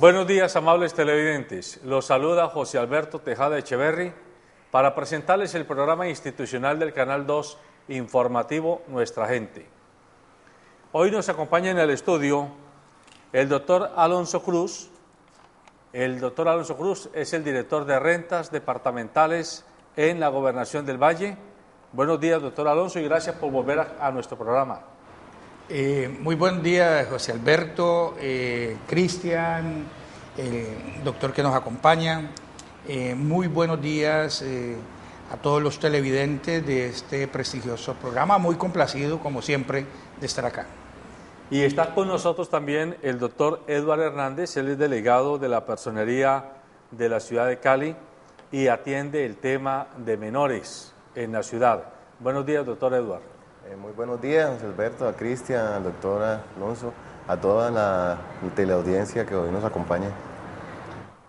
Buenos días, amables televidentes. Los saluda José Alberto Tejada Echeverry para presentarles el programa institucional del Canal 2 informativo Nuestra Gente. Hoy nos acompaña en el estudio el doctor Alonso Cruz. El doctor Alonso Cruz es el director de rentas departamentales en la Gobernación del Valle. Buenos días, doctor Alonso, y gracias por volver a nuestro programa. Muy buen día, José Alberto, Cristian, el doctor que nos acompaña. Muy buenos días a todos los televidentes de este prestigioso programa. Muy complacido, como siempre, de estar acá. Y está con nosotros también el doctor Eduardo Hernández, él es delegado de la Personería de la ciudad de Cali y atiende el tema de menores en la ciudad. Buenos días, doctor Eduardo. Muy buenos días, José Alberto, a Cristian, al doctor Alonso, a toda la teleaudiencia que hoy nos acompaña.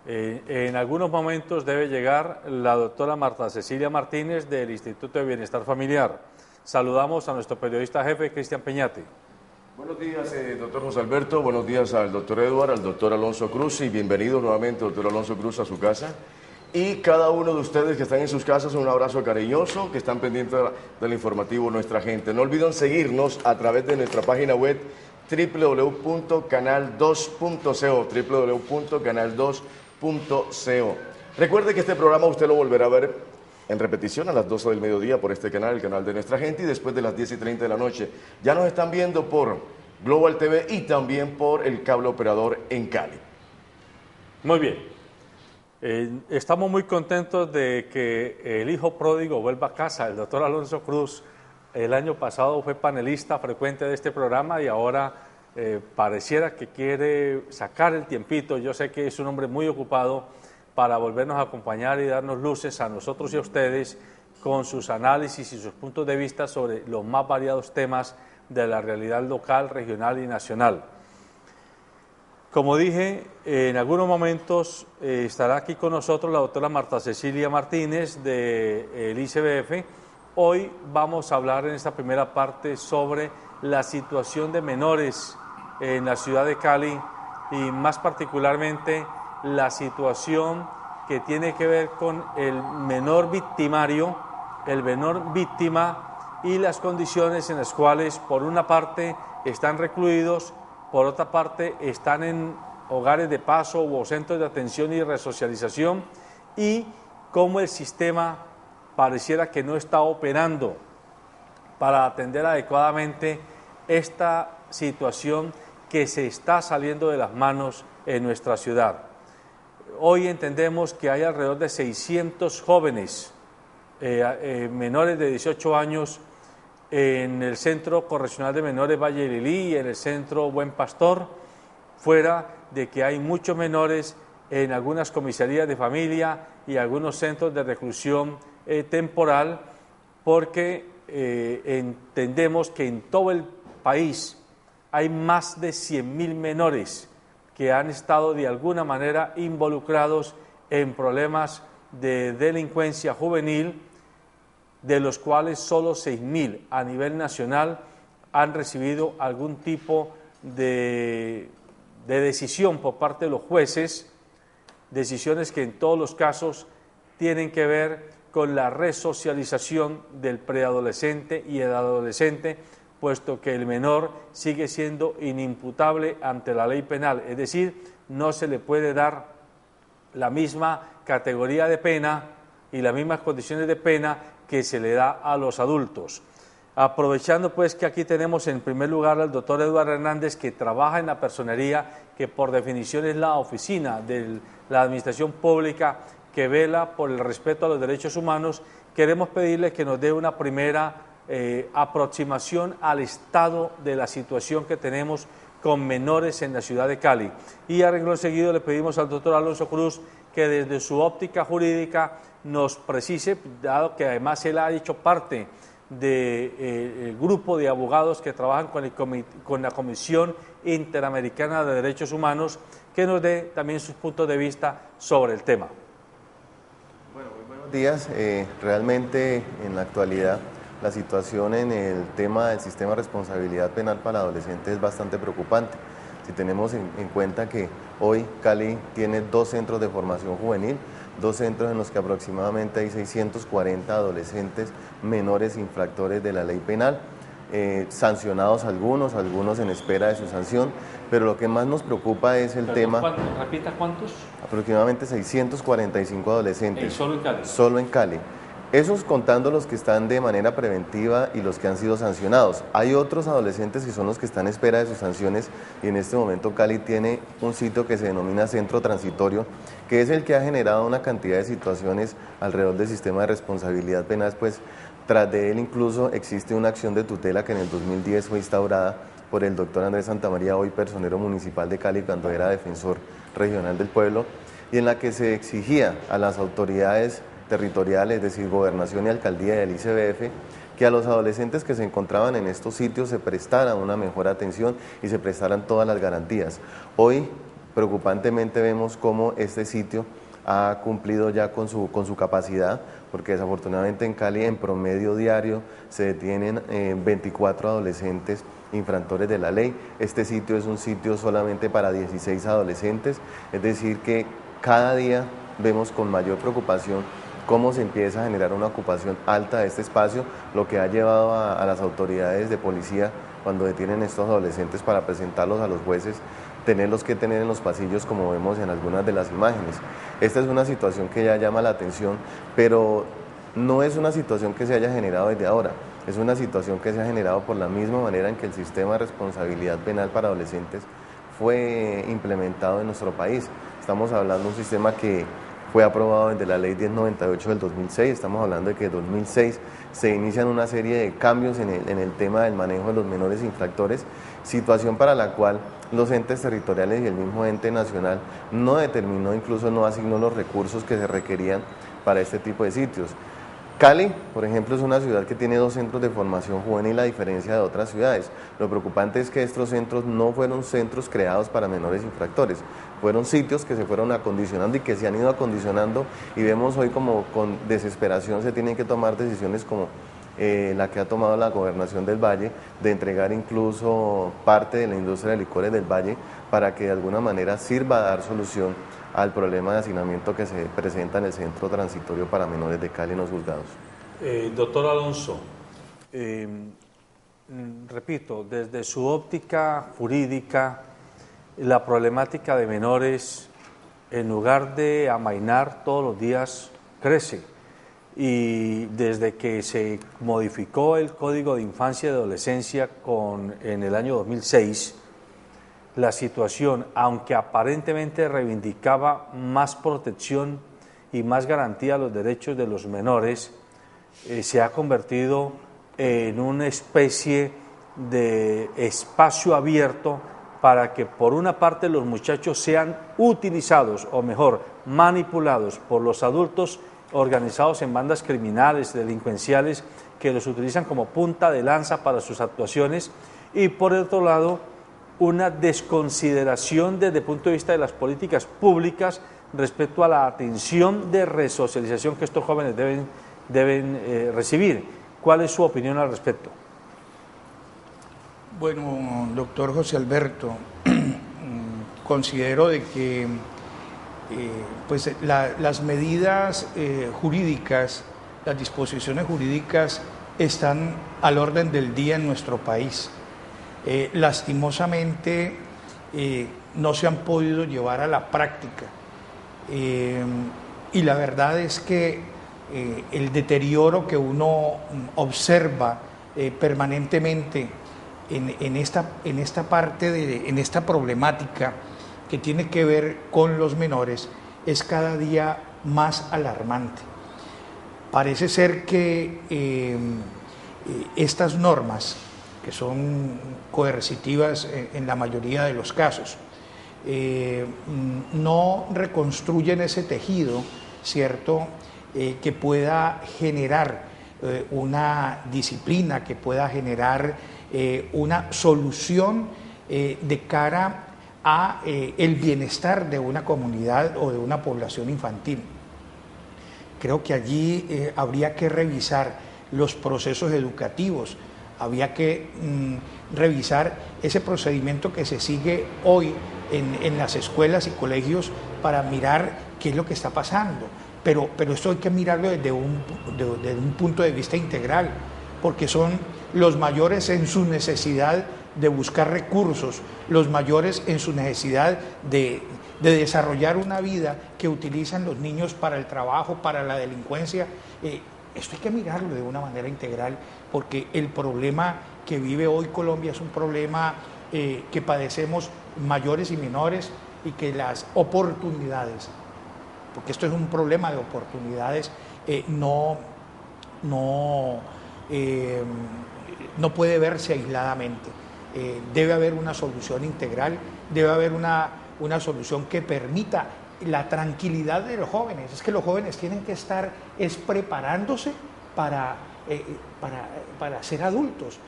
En algunos momentos debe llegar la doctora Marta Cecilia Martínez del Instituto de Bienestar Familiar. Saludamos a nuestro periodista jefe, Cristian Peñate. Buenos días, doctor José Alberto, buenos días al doctor Eduardo, al doctor Alonso Cruz y bienvenido nuevamente, doctor Alonso Cruz, a su casa. Y cada uno de ustedes que están en sus casas, un abrazo cariñoso, que están pendientes del informativo Nuestra Gente. No olviden seguirnos a través de nuestra página web www.canal2.co, www.canal2.co. Recuerde que este programa usted lo volverá a ver en repetición a las 12 del mediodía por este canal, el canal de Nuestra Gente, y después de las 10:30 de la noche. Ya nos están viendo por Global TV y también por el cable operador en Cali. Muy bien. Estamos muy contentos de que el hijo pródigo vuelva a casa. El doctor Alonso Cruz el año pasado fue panelista frecuente de este programa y ahora pareciera que quiere sacar el tiempito. Yo sé que es un hombre muy ocupado para volvernos a acompañar y darnos luces a nosotros y a ustedes con sus análisis y sus puntos de vista sobre los más variados temas de la realidad local, regional y nacional. Como dije, en algunos momentos estará aquí con nosotros la doctora Marta Cecilia Martínez del ICBF. Hoy vamos a hablar en esta primera parte sobre la situación de menores en la ciudad de Cali y más particularmente la situación que tiene que ver con el menor victimario, el menor víctima y las condiciones en las cuales por una parte están recluidos, por otra parte están en hogares de paso o centros de atención y resocialización y cómo el sistema pareciera que no está operando para atender adecuadamente esta situación que se está saliendo de las manos en nuestra ciudad. Hoy entendemos que hay alrededor de 600 jóvenes menores de 18 años en el Centro Correccional de Menores Valle Lilí y en el Centro Buen Pastor, fuera de que hay muchos menores en algunas comisarías de familia y algunos centros de reclusión temporal, porque entendemos que en todo el país hay más de 100.000 menores que han estado de alguna manera involucrados en problemas de delincuencia juvenil, de los cuales solo 6.000 a nivel nacional han recibido algún tipo de decisión por parte de los jueces, decisiones que en todos los casos tienen que ver con la resocialización del preadolescente y el adolescente, puesto que el menor sigue siendo inimputable ante la ley penal, es decir, no se le puede dar la misma categoría de pena y las mismas condiciones de pena que se le da a los adultos. Aprovechando pues que aquí tenemos en primer lugar al doctor Eduardo Hernández, que trabaja en la personería, que por definición es la oficina de la administración pública que vela por el respeto a los derechos humanos, queremos pedirle que nos dé una primera aproximación al estado de la situación que tenemos con menores en la ciudad de Cali. Y a renglón seguido le pedimos al doctor Alonso Cruz que desde su óptica jurídica nos precise, dado que además él ha hecho parte del grupo de abogados que trabajan con la Comisión Interamericana de Derechos Humanos, que nos dé también sus puntos de vista sobre el tema. Bueno, muy buenos días. Realmente en la actualidad la situación en el tema del sistema de responsabilidad penal para adolescentes es bastante preocupante. Si tenemos en cuenta que hoy Cali tiene 2 centros de formación juvenil, 2 centros en los que aproximadamente hay 640 adolescentes menores infractores de la ley penal, sancionados algunos en espera de su sanción, pero lo que más nos preocupa es el tema... Repita, ¿cuántos? Aproximadamente 645 adolescentes. ¿Solo en Cali? Solo en Cali. Esos contando los que están de manera preventiva y los que han sido sancionados. Hay otros adolescentes que son los que están en espera de sus sanciones y en este momento Cali tiene un sitio que se denomina Centro Transitorio, que es el que ha generado una cantidad de situaciones alrededor del sistema de responsabilidad penal, pues tras de él incluso existe una acción de tutela que en el 2010 fue instaurada por el doctor Andrés Santamaría, hoy personero municipal de Cali cuando era defensor regional del pueblo, y en la que se exigía a las autoridades territoriales, es decir, Gobernación y Alcaldía del ICBF, que a los adolescentes que se encontraban en estos sitios se prestara una mejor atención y se prestaran todas las garantías. Hoy, preocupantemente, vemos cómo este sitio ha cumplido ya con su capacidad, porque desafortunadamente en Cali en promedio diario se detienen 24 adolescentes infractores de la ley. Este sitio es un sitio solamente para 16 adolescentes, es decir que cada día vemos con mayor preocupación cómo se empieza a generar una ocupación alta de este espacio, lo que ha llevado a las autoridades de policía, cuando detienen estos adolescentes para presentarlos a los jueces, tenerlos que tener en los pasillos como vemos en algunas de las imágenes. Esta es una situación que ya llama la atención, pero no es una situación que se haya generado desde ahora, es una situación que se ha generado por la misma manera en que el sistema de responsabilidad penal para adolescentes fue implementado en nuestro país. Estamos hablando de un sistema que fue aprobado desde la ley 1098 del 2006, estamos hablando de que en 2006 se inician una serie de cambios en el tema del manejo de los menores infractores, situación para la cual los entes territoriales y el mismo ente nacional no determinó, incluso no asignó los recursos que se requerían para este tipo de sitios. Cali, por ejemplo, es una ciudad que tiene 2 centros de formación juvenil a diferencia de otras ciudades. Lo preocupante es que estos centros no fueron centros creados para menores infractores, fueron sitios que se fueron acondicionando y que se han ido acondicionando, y vemos hoy como con desesperación se tienen que tomar decisiones como la que ha tomado la Gobernación del Valle, de entregar incluso parte de la industria de licores del Valle para que de alguna manera sirva a dar solución al problema de hacinamiento que se presenta en el Centro Transitorio para Menores de Cali en los juzgados. Doctor Alonso, repito, desde su óptica jurídica, la problemática de menores, en lugar de amainar todos los días, crece. Y desde que se modificó el Código de Infancia y Adolescencia en el año 2006, la situación, aunque aparentemente reivindicaba más protección y más garantía a los derechos de los menores, se ha convertido en una especie de espacio abierto para que por una parte los muchachos sean utilizados, o mejor, manipulados por los adultos organizados en bandas criminales, delincuenciales, que los utilizan como punta de lanza para sus actuaciones, y por otro lado, una desconsideración desde el punto de vista de las políticas públicas respecto a la atención de resocialización que estos jóvenes deben recibir. ¿Cuál es su opinión al respecto? Bueno, doctor José Alberto, considero de que pues las medidas jurídicas, las disposiciones jurídicas están al orden del día en nuestro país. Lastimosamente no se han podido llevar a la práctica y la verdad es que el deterioro que uno observa permanentemente en esta parte, en esta problemática que tiene que ver con los menores es cada día más alarmante. Parece ser que estas normas, que son coercitivas en la mayoría de los casos, no reconstruyen ese tejido, ¿cierto?, que pueda generar una disciplina, que pueda generar una solución de cara a el bienestar de una comunidad o de una población infantil. Creo que allí habría que revisar los procesos educativos, había que revisar ese procedimiento que se sigue hoy en las escuelas y colegios para mirar qué es lo que está pasando. Pero esto hay que mirarlo desde un punto de vista integral, porque son los mayores en su necesidad de buscar recursos, los mayores en su necesidad de desarrollar una vida que utilizan los niños para el trabajo, para la delincuencia. Esto hay que mirarlo de una manera integral, porque el problema que vive hoy Colombia es un problema que padecemos mayores y menores, y que las oportunidades, porque esto es un problema de oportunidades, no puede verse aisladamente. Debe haber una solución integral, debe haber una solución que permita la tranquilidad de los jóvenes. Es que los jóvenes tienen que estar preparándose para ser adultos.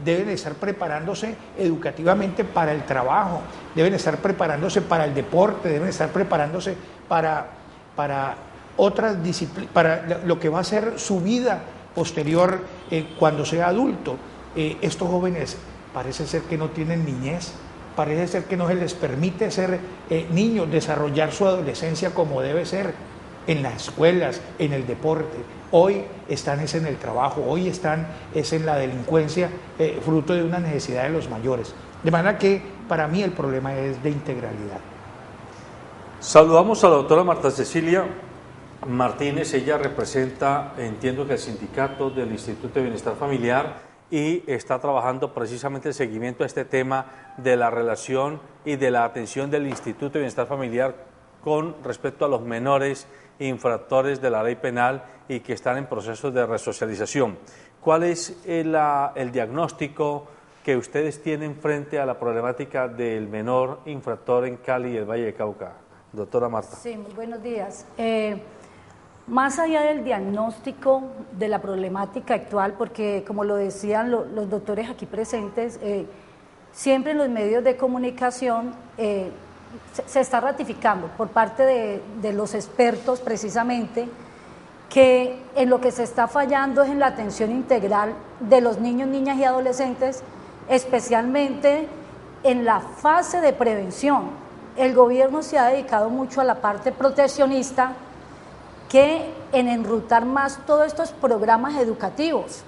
Deben estar preparándose educativamente para el trabajo, deben estar preparándose para el deporte, deben estar preparándose para otras disciplinas, para lo que va a ser su vida posterior cuando sea adulto. Estos jóvenes parece ser que no tienen niñez, parece ser que no se les permite ser niños, desarrollar su adolescencia como debe ser, en las escuelas, en el deporte. Hoy están en el trabajo, hoy están en la delincuencia, fruto de una necesidad de los mayores. De manera que para mí el problema es de integralidad. Saludamos a la doctora Marta Cecilia Martínez. Ella representa, entiendo que el sindicato del Instituto de Bienestar Familiar, y está trabajando precisamente el seguimiento a este tema de la relación y de la atención del Instituto de Bienestar Familiar con respecto a los menores infractores de la ley penal y que están en proceso de resocialización. ¿Cuál es el diagnóstico que ustedes tienen frente a la problemática del menor infractor en Cali y el Valle de Cauca? Doctora Marta. Sí, muy buenos días. Más allá del diagnóstico de la problemática actual, porque como lo decían los doctores aquí presentes, siempre en los medios de comunicación se está ratificando por parte de los expertos precisamente que en lo que se está fallando es en la atención integral de los niños, niñas y adolescentes, especialmente en la fase de prevención. El gobierno se ha dedicado mucho a la parte proteccionista, que en enrutar más todos estos programas educativos,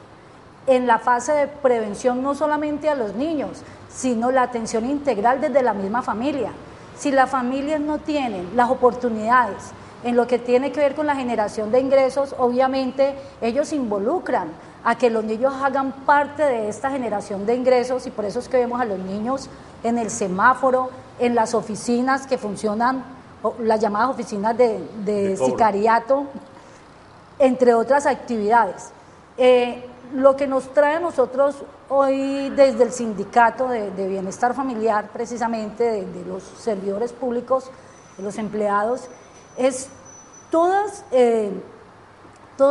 en la fase de prevención no solamente a los niños, sino la atención integral desde la misma familia. Si las familias no tienen las oportunidades en lo que tiene que ver con la generación de ingresos, obviamente ellos involucran a que los niños hagan parte de esta generación de ingresos, y por eso es que vemos a los niños en el semáforo, en las oficinas que funcionan, las llamadas oficinas de sicariato, entre otras actividades. Lo que nos trae a nosotros hoy desde el sindicato de bienestar familiar, precisamente de los servidores públicos, de los empleados, es todo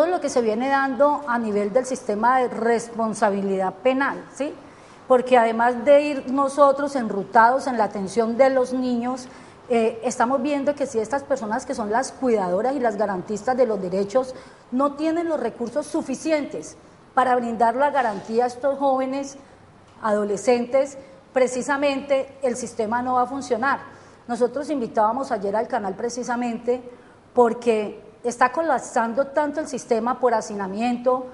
lo que se viene dando a nivel del sistema de responsabilidad penal, ¿sí? Porque además de ir nosotros enrutados en la atención de los niños, estamos viendo que si estas personas que son las cuidadoras y las garantistas de los derechos no tienen los recursos suficientes para brindar la garantía a estos jóvenes, adolescentes, precisamente el sistema no va a funcionar. Nosotros invitábamos ayer al canal precisamente porque está colapsando tanto el sistema por hacinamiento,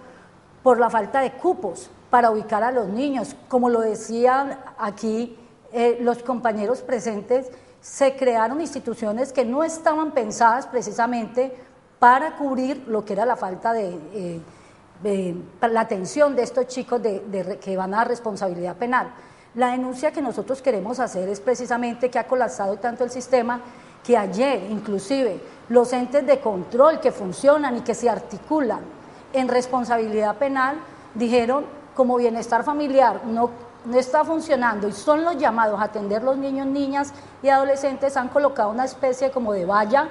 por la falta de cupos para ubicar a los niños. Como lo decían aquí los compañeros presentes, se crearon instituciones que no estaban pensadas precisamente para cubrir lo que era la falta de la atención de estos chicos que van a responsabilidad penal. La denuncia que nosotros queremos hacer es precisamente que ha colapsado tanto el sistema que ayer inclusive los entes de control que funcionan y que se articulan en responsabilidad penal dijeron como bienestar familiar no está funcionando y son los llamados a atender los niños, niñas y adolescentes, han colocado una especie como de valla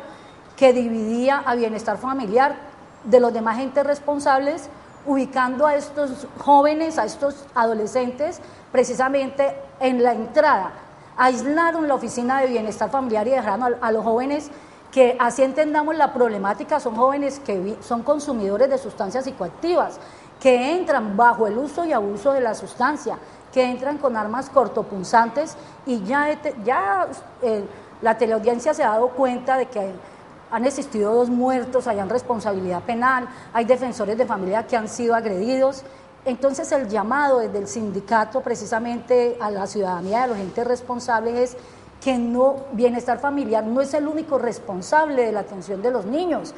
que dividía a bienestar familiar de los demás entes responsables, ubicando a estos jóvenes, a estos adolescentes, precisamente en la entrada. Aislaron la oficina de bienestar familiar y dejaron a los jóvenes que, así entendamos la problemática, son jóvenes que son consumidores de sustancias psicoactivas, que entran bajo el uso y abuso de la sustancia, que entran con armas cortopunzantes y la teleaudiencia se ha dado cuenta de que han existido 2 muertos, hayan responsabilidad penal, hay defensores de familia que han sido agredidos. Entonces el llamado desde el sindicato precisamente a la ciudadanía, a los entes responsables es que bienestar familiar no es el único responsable de la atención de los niños.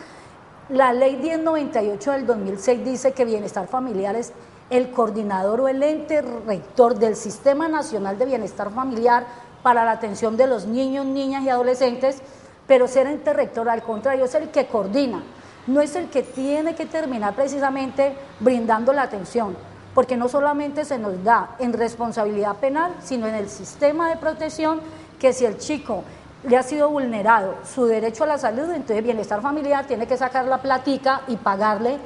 La ley 1098 del 2006 dice que bienestar familiar es el coordinador o el ente rector del Sistema Nacional de Bienestar Familiar para la atención de los niños, niñas y adolescentes, pero ser ente rector al contrario es el que coordina, no es el que tiene que terminar precisamente brindando la atención, porque no solamente se nos da en responsabilidad penal, sino en el sistema de protección, que si el chico le ha sido vulnerado su derecho a la salud, entonces bienestar familiar tiene que sacar la platica y pagarle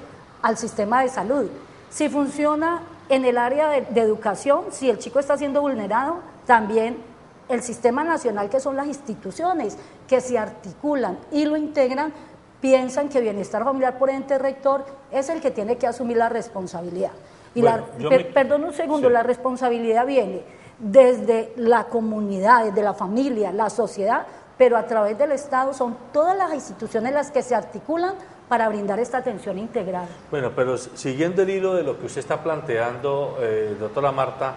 al sistema de salud. Si funciona en el área de educación, si el chico está siendo vulnerado, también el sistema nacional, que son las instituciones que se articulan y lo integran, piensan que bienestar familiar por ente rector es el que tiene que asumir la responsabilidad. Y bueno, perdón un segundo, sí. La responsabilidad viene desde la comunidad, desde la familia, la sociedad, pero a través del Estado son todas las instituciones las que se articulan para brindar esta atención integral. Bueno, pero siguiendo el hilo de lo que usted está planteando, doctora Marta,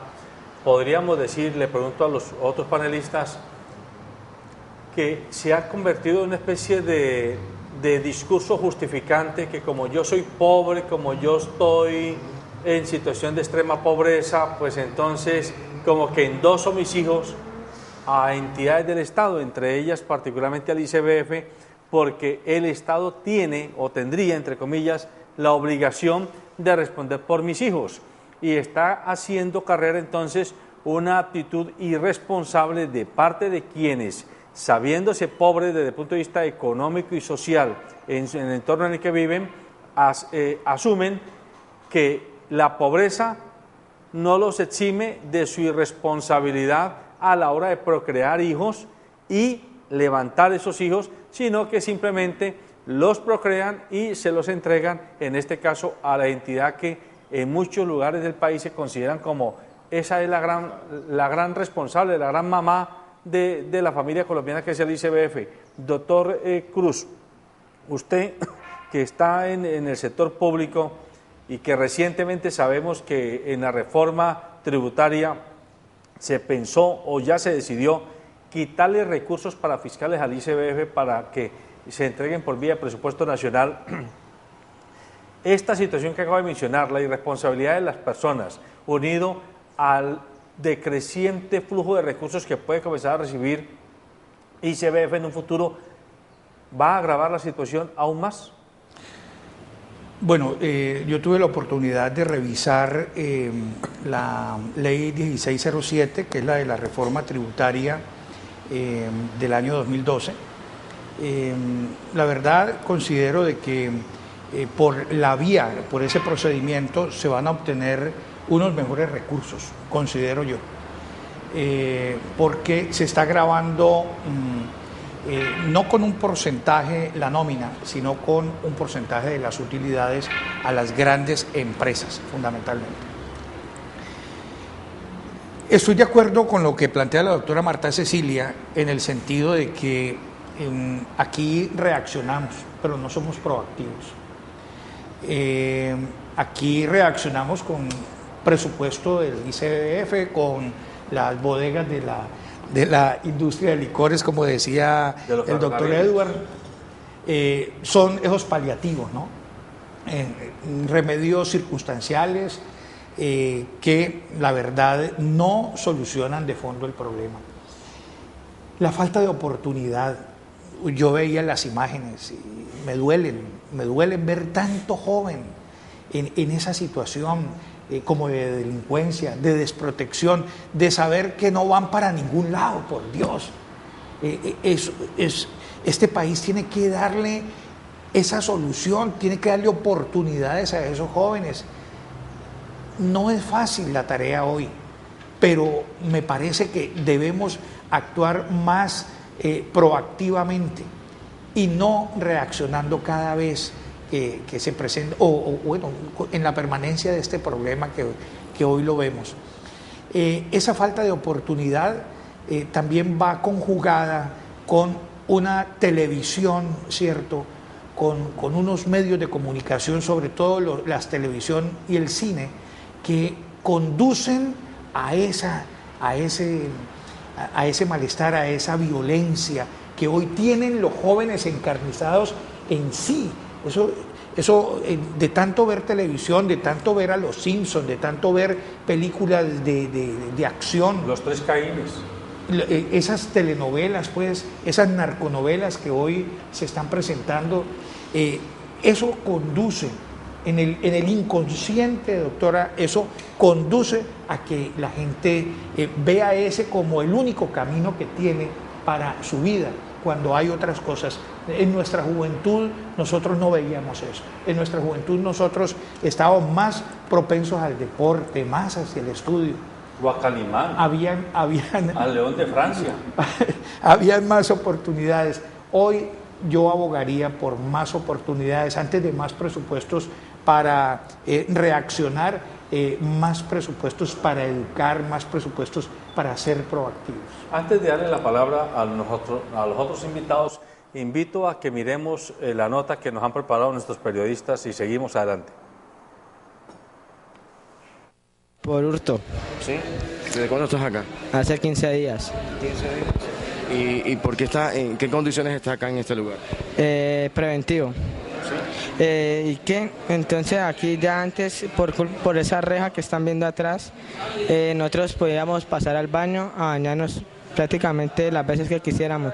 podríamos decir, le pregunto a los otros panelistas, que se ha convertido en una especie de discurso justificante, que como yo soy pobre, como yo estoy en situación de extrema pobreza, pues entonces como que endoso mis hijos a entidades del Estado, entre ellas particularmente al ICBF, porque el Estado tiene o tendría, entre comillas, la obligación de responder por mis hijos, y está haciendo carrera entonces una actitud irresponsable de parte de quienes, sabiéndose pobres desde el punto de vista económico y social en el entorno en el que viven, asumen que la pobreza no los exime de su irresponsabilidad a la hora de procrear hijos y levantar esos hijos, sino que simplemente los procrean y se los entregan, en este caso, a la entidad que en muchos lugares del país se consideran como esa es la gran responsable, la gran mamá de la familia colombiana, que es el ICBF. Doctor Cruz, usted que está en el sector público y que recientemente sabemos que en la reforma tributaria se pensó o ya se decidió quitarle recursos para fiscales al ICBF para que se entreguen por vía de presupuesto nacional. Esta situación que acabo de mencionar, la irresponsabilidad de las personas, unido al decreciente flujo de recursos que puede comenzar a recibir ICBF en un futuro, ¿va a agravar la situación aún más? Bueno, yo tuve la oportunidad de revisar la ley 1607, que es la de la reforma tributaria del año 2012. La verdad considero de que por la vía, por ese procedimiento, se van a obtener unos mejores recursos, considero yo, porque se está grabando no con un porcentaje la nómina, sino con un porcentaje de las utilidades a las grandes empresas, fundamentalmente. Estoy de acuerdo con lo que plantea la doctora Marta Cecilia, en el sentido de que aquí reaccionamos, pero no somos proactivos. Aquí reaccionamos con presupuesto del ICBF, con las bodegas de la industria de licores, como decía el doctor Edward, son esos paliativos, ¿no? Remedios circunstanciales que la verdad no solucionan de fondo el problema. La falta de oportunidad, yo veía las imágenes y me duelen ver tanto joven en esa situación como de delincuencia, de desprotección, de saber que no van para ningún lado, por Dios. Este país tiene que darle esa solución, tiene que darle oportunidades a esos jóvenes. No es fácil la tarea hoy, pero me parece que debemos actuar más proactivamente y no reaccionando cada vez que se presenta, o bueno, en la permanencia de este problema que hoy lo vemos. Esa falta de oportunidad también va conjugada con una televisión, ¿cierto?, con unos medios de comunicación, sobre todo la televisión y el cine, que conducen a ese malestar, a esa violencia que hoy tienen los jóvenes encarnizados en sí. Eso de tanto ver televisión, de tanto ver a los Simpsons, de tanto ver películas de acción. Los tres Caínes. Esas telenovelas, pues, esas narconovelas que hoy se están presentando, eso conduce en el inconsciente, doctora, eso conduce a que la gente vea ese como el único camino que tiene para su vida, cuando hay otras cosas. En nuestra juventud nosotros no veíamos eso. En nuestra juventud nosotros estábamos más propensos al deporte, más hacia el estudio. O a Calimán. Al León de Francia. Habían más oportunidades. Hoy yo abogaría por más oportunidades, antes de más presupuestos para reaccionar, más presupuestos para educar, más presupuestos para ser proactivos. Antes de darle la palabra a los otros invitados, invito a que miremos la nota que nos han preparado nuestros periodistas y seguimos adelante. Por hurto. ¿Sí? ¿Desde cuándo estás acá? Hace 15 días. 15 días. ¿Y por qué en qué condiciones está acá en este lugar? Preventivo. ¿Sí? ¿Y qué? Entonces aquí ya antes, por esa reja que están viendo atrás, nosotros podíamos pasar al baño a bañarnos prácticamente las veces que quisiéramos.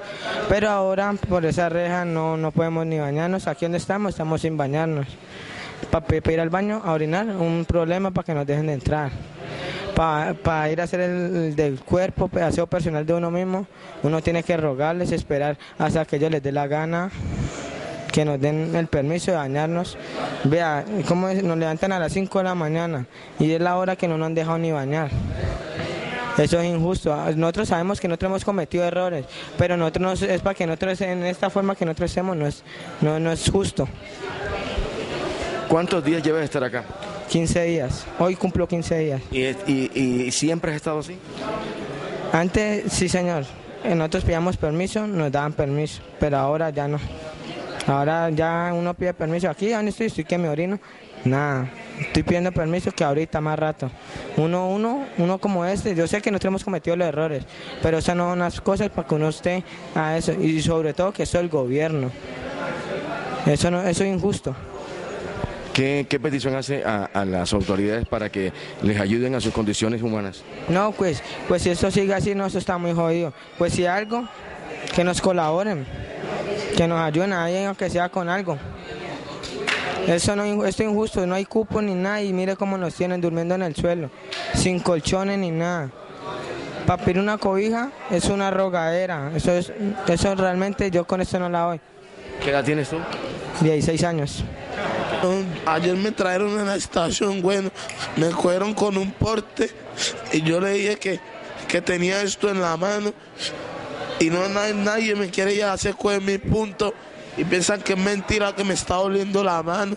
Pero ahora por esa reja no podemos ni bañarnos. Aquí donde estamos sin bañarnos. Para ir al baño a orinar, un problema para que nos dejen de entrar. Para ir a hacer el del cuerpo, aseo personal de uno mismo, uno tiene que rogarles, esperar hasta que ellos les dé la gana, que nos den el permiso de bañarnos. Vea, cómo nos levantan a las 5 de la mañana y es la hora que no nos han dejado ni bañar. Eso es injusto. Nosotros sabemos que nosotros hemos cometido errores, pero nosotros es para que nosotros en esta forma que nosotros hacemos no es justo. ¿Cuántos días llevas de estar acá? 15 días. Hoy cumplo 15 días. ¿Y siempre has estado así? Antes, sí, señor. Nosotros pedíamos permiso, nos daban permiso, pero ahora ya no. Ahora ya uno pide permiso. Aquí, ¿dónde estoy que me orino. Nada, estoy pidiendo permiso que ahorita más rato. Uno como este, yo sé que nosotros hemos cometido los errores, pero esas no son las cosas para que uno esté a eso. Y sobre todo que eso es el gobierno. Eso es injusto. ¿Qué petición hace a las autoridades para que les ayuden a sus condiciones humanas? No, pues si esto sigue así, no, eso está muy jodido. Pues si algo, que nos colaboren, que nos ayuden a alguien, aunque sea con algo. Esto es injusto, no hay cupo ni nada y mire cómo nos tienen durmiendo en el suelo, sin colchones ni nada. Para pedir una cobija es una rogadera, eso realmente yo con esto no la doy. ¿Qué edad tienes tú? 16 años. Ayer me trajeron a la estación, bueno, me cogieron con un porte y yo le dije que tenía esto en la mano y nadie me quiere ya hacer coger mi punto y piensan que es mentira, que me está doliendo la mano.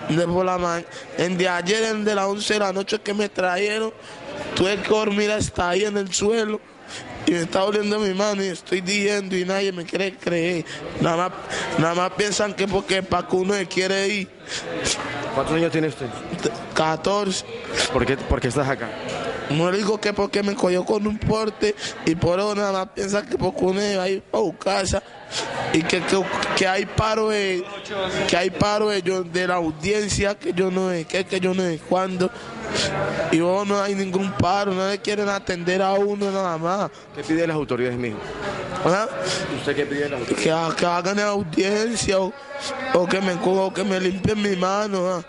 De ayer, de las 11 de la noche que me trajeron, tuve que dormir hasta ahí en el suelo. Y me está doliendo mi mano y estoy diciendo y nadie me quiere creer. Nada más piensan que porque para que uno se quiere ir. ¿Cuántos años tiene usted? 14. ¿Por qué estás acá? No le digo que porque me cogió con un porte y por eso nada más piensan que porque uno va a ir para su casa y que hay paro de la audiencia que yo no sé cuándo. Y vos no hay ningún paro, no le quieren atender a uno nada más. ¿Qué pide las autoridades, mijo? ¿Ah? ¿Usted qué pide las autoridades? Que hagan la audiencia o que me limpien mi mano. ¿Ah?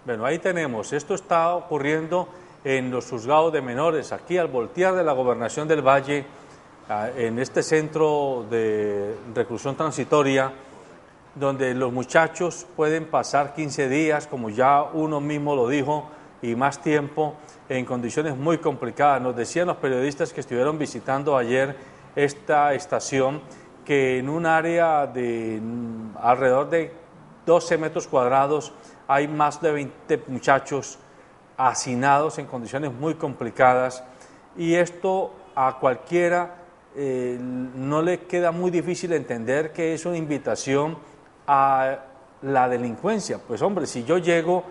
Bueno, ahí tenemos, esto está ocurriendo en los juzgados de menores, aquí al voltear de la Gobernación del Valle, en este centro de reclusión transitoria, donde los muchachos pueden pasar 15 días, como ya uno mismo lo dijo, y más tiempo, en condiciones muy complicadas. Nos decían los periodistas que estuvieron visitando ayer esta estación que en un área de alrededor de 12 metros cuadrados hay más de 20 muchachos hacinados en condiciones muy complicadas, y esto a cualquiera no le queda muy difícil entender que es una invitación a la delincuencia. Pues hombre, si yo llego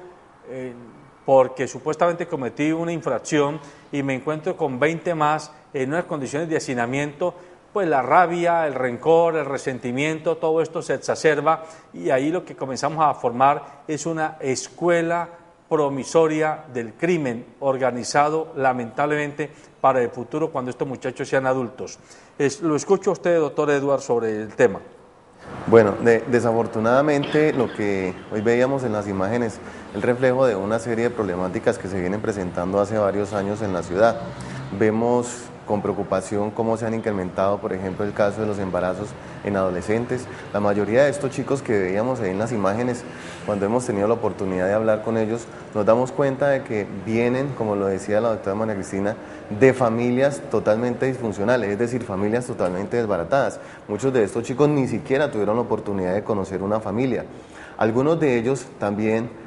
porque supuestamente cometí una infracción y me encuentro con 20 más en unas condiciones de hacinamiento, pues la rabia, el rencor, el resentimiento, todo esto se exacerba, y ahí lo que comenzamos a formar es una escuela promisoria del crimen organizado, lamentablemente, para el futuro cuando estos muchachos sean adultos. Lo escucho a usted, doctor Edward, sobre el tema. Bueno, desafortunadamente lo que hoy veíamos en las imágenes, el reflejo de una serie de problemáticas que se vienen presentando hace varios años en la ciudad. Vemos con preocupación cómo se han incrementado, por ejemplo, el caso de los embarazos en adolescentes. La mayoría de estos chicos que veíamos ahí en las imágenes, cuando hemos tenido la oportunidad de hablar con ellos, nos damos cuenta de que vienen, como lo decía la doctora María Cristina, de familias totalmente disfuncionales, es decir, familias totalmente desbaratadas. Muchos de estos chicos ni siquiera tuvieron la oportunidad de conocer una familia. Algunos de ellos también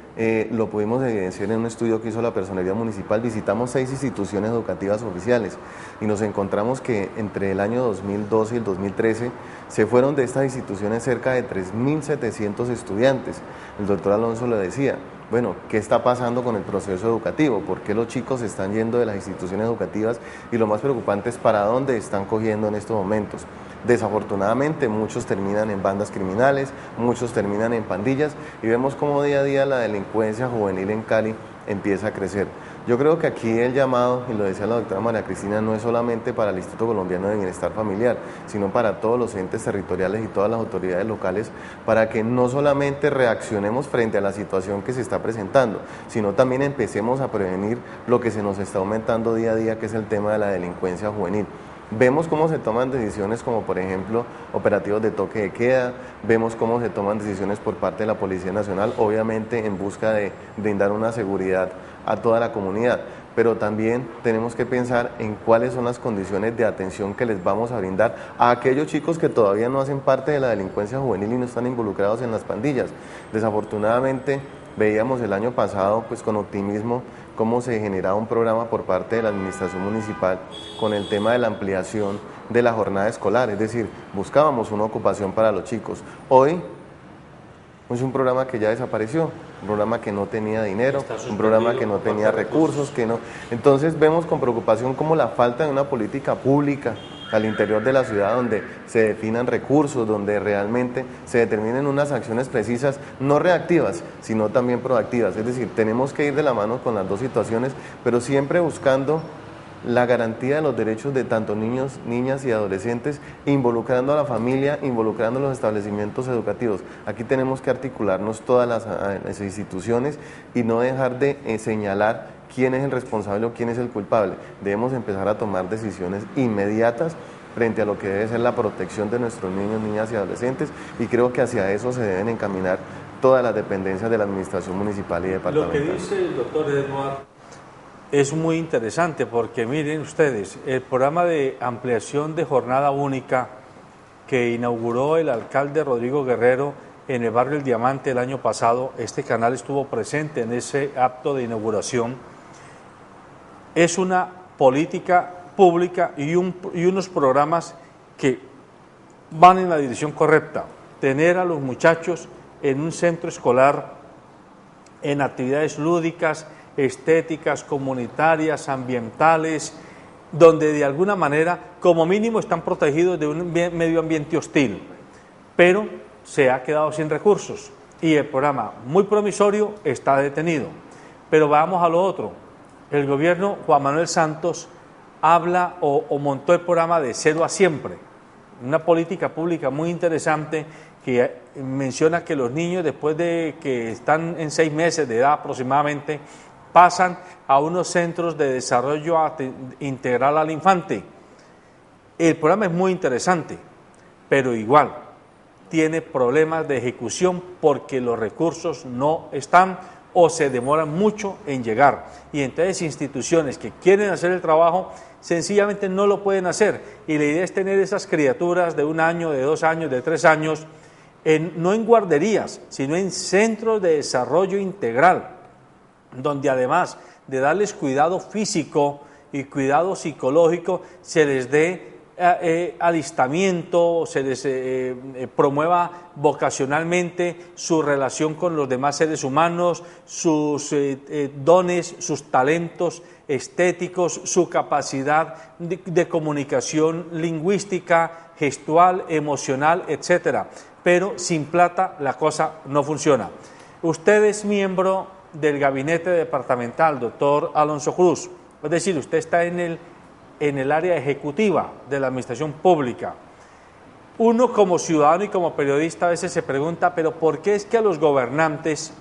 lo pudimos evidenciar en un estudio que hizo la Personería Municipal. Visitamos 6 instituciones educativas oficiales y nos encontramos que entre el año 2012 y el 2013 se fueron de estas instituciones cerca de 3.700 estudiantes. El doctor Alonso le decía, bueno, ¿qué está pasando con el proceso educativo? ¿Por qué los chicos están yendo de las instituciones educativas? Y lo más preocupante es para dónde están cogiendo en estos momentos. Desafortunadamente muchos terminan en bandas criminales, muchos terminan en pandillas, y vemos cómo día a día la delincuencia juvenil en Cali empieza a crecer. Yo creo que aquí el llamado, y lo decía la doctora María Cristina, no es solamente para el Instituto Colombiano de Bienestar Familiar, sino para todos los entes territoriales y todas las autoridades locales, para que no solamente reaccionemos frente a la situación que se está presentando, sino también empecemos a prevenir lo que se nos está aumentando día a día, que es el tema de la delincuencia juvenil. Vemos cómo se toman decisiones como, por ejemplo, operativos de toque de queda, vemos cómo se toman decisiones por parte de la Policía Nacional, obviamente en busca de brindar una seguridad a toda la comunidad, pero también tenemos que pensar en cuáles son las condiciones de atención que les vamos a brindar a aquellos chicos que todavía no hacen parte de la delincuencia juvenil y no están involucrados en las pandillas. Desafortunadamente, veíamos el año pasado, pues con optimismo, cómo se generaba un programa por parte de la administración municipal con el tema de la ampliación de la jornada escolar, es decir, buscábamos una ocupación para los chicos. Hoy es un programa que ya desapareció, un programa que no tenía dinero, un programa que no tenía recursos, que no. Entonces vemos con preocupación cómo la falta de una política pública al interior de la ciudad donde se definan recursos, donde realmente se determinen unas acciones precisas, no reactivas, sino también proactivas. Es decir, tenemos que ir de la mano con las dos situaciones, pero siempre buscando la garantía de los derechos de tanto niños, niñas y adolescentes, involucrando a la familia, involucrando a los establecimientos educativos. Aquí tenemos que articularnos todas las instituciones y no dejar de señalar quién es el responsable o quién es el culpable. Debemos empezar a tomar decisiones inmediatas frente a lo que debe ser la protección de nuestros niños, niñas y adolescentes, y creo que hacia eso se deben encaminar todas las dependencias de la administración municipal y departamental. Lo que dice el doctor Edward es muy interesante porque miren ustedes, el programa de ampliación de jornada única que inauguró el alcalde Rodrigo Guerrero en el barrio El Diamante el año pasado, este canal estuvo presente en ese acto de inauguración, es una política pública y unos programas que van en la dirección correcta. Tener a los muchachos en un centro escolar, en actividades lúdicas, estéticas, comunitarias, ambientales, donde de alguna manera, como mínimo, están protegidos de un medio ambiente hostil, pero se ha quedado sin recursos y el programa muy promisorio está detenido. Pero vamos a lo otro. El gobierno Juan Manuel Santos habla o montó el programa de Cero a Siempre, una política pública muy interesante que menciona que los niños, después de que están en 6 meses de edad aproximadamente, pasan a unos centros de desarrollo integral al infante. El programa es muy interesante, pero igual tiene problemas de ejecución porque los recursos no están, o se demoran mucho en llegar. Y entonces instituciones que quieren hacer el trabajo sencillamente no lo pueden hacer. Y la idea es tener esas criaturas de 1 año, de 2 años, de 3 años, no en guarderías, sino en centros de desarrollo integral, donde además de darles cuidado físico y cuidado psicológico, se les dé alistamiento, se les promueva vocacionalmente su relación con los demás seres humanos, sus dones, sus talentos estéticos, su capacidad de comunicación lingüística, gestual, emocional, etcétera. Pero sin plata la cosa no funciona. Usted es miembro del gabinete departamental, doctor Alonso Cruz, es decir, usted está en el área ejecutiva de la administración pública. Uno como ciudadano y como periodista a veces se pregunta, pero ¿por qué es que a los gobernantes